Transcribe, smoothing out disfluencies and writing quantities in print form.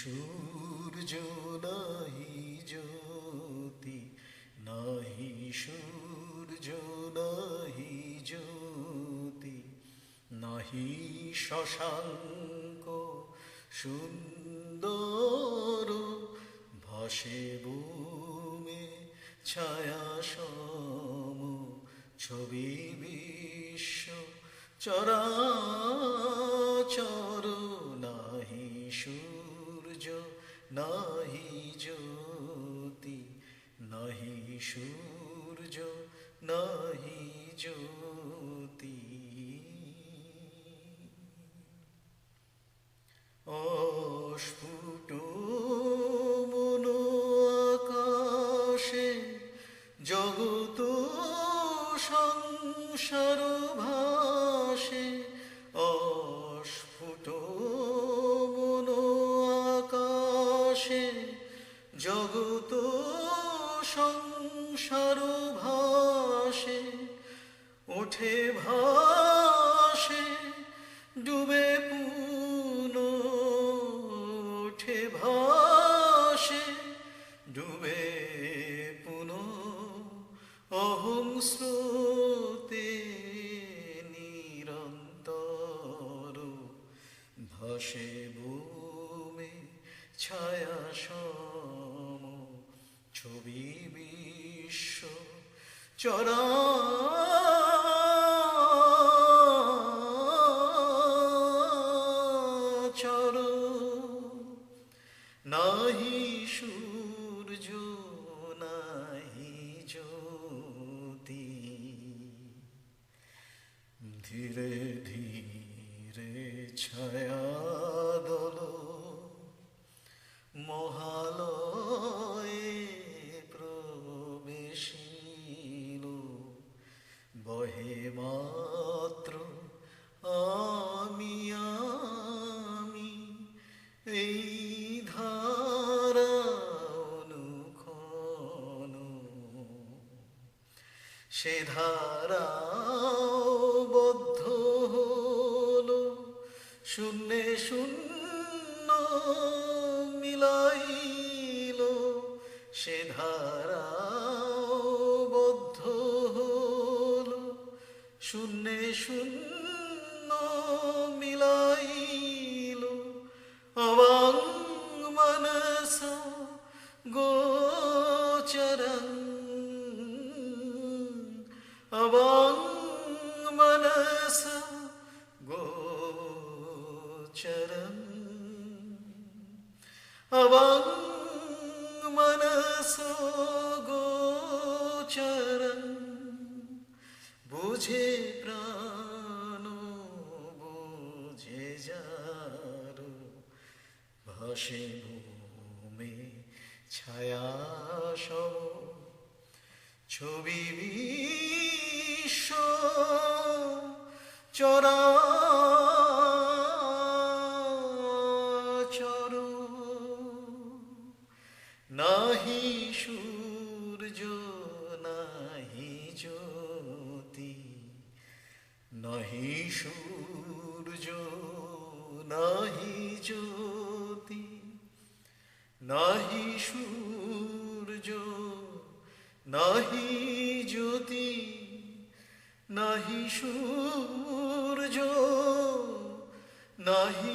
সূর্য নাহি জ্যোতি, নাহি সূর্য নাহি জ্যোতি, নাহি শশাঙ্ক সুন্দর, ভাসে ভূমে ছায়া সম, ছবি বিশ্ব চরাচর, নাহি সূর্য নাহি জ্যোতি, নাহি সূর্য নাহি জ্যোতি। অস্ফুট মন আকাশে জগত সংসার ভাসে, অস্ফুট মন আকাশে জগত সংসার ভাসে, ওঠে ভাসে ডুবে পুন, ওঠে ভাসে ডুবে পুন, অহং স্রোতে নিরন্তর, ভাসে ভূমে ছায়া সম, ছবি বিশ্ব চরাচর, নাহি সূর্য নাহি জ্যোতি। ধীরে ধীরে ছায়া দল মহালয়ে প্রবেশিল, বহে মাত্র আমি আমি, এই ধারা অনুক্ষণ, সে ধারা বদ্ধ হলো, শূন্যে শূন্য মিলাইল, সে ধারা বদ্ধ হলো, শূন্যে শূন্য মিলাইল, অবাং মনস গোচরং, অবাং মনস গোচরং, অবাং মনস গোচরং, বুঝে প্রাণ বুঝে যার, ভাসে ভূমে ছায়া সম, ছবি বিশ্ব চরাচর, নাহি সূর্য নাহি জ্যোতি, নাহি সূর্য নাহি জ্যোতি, নাহি সূর্য নাহি জ্যোতি, নাহি সূর্য নাহি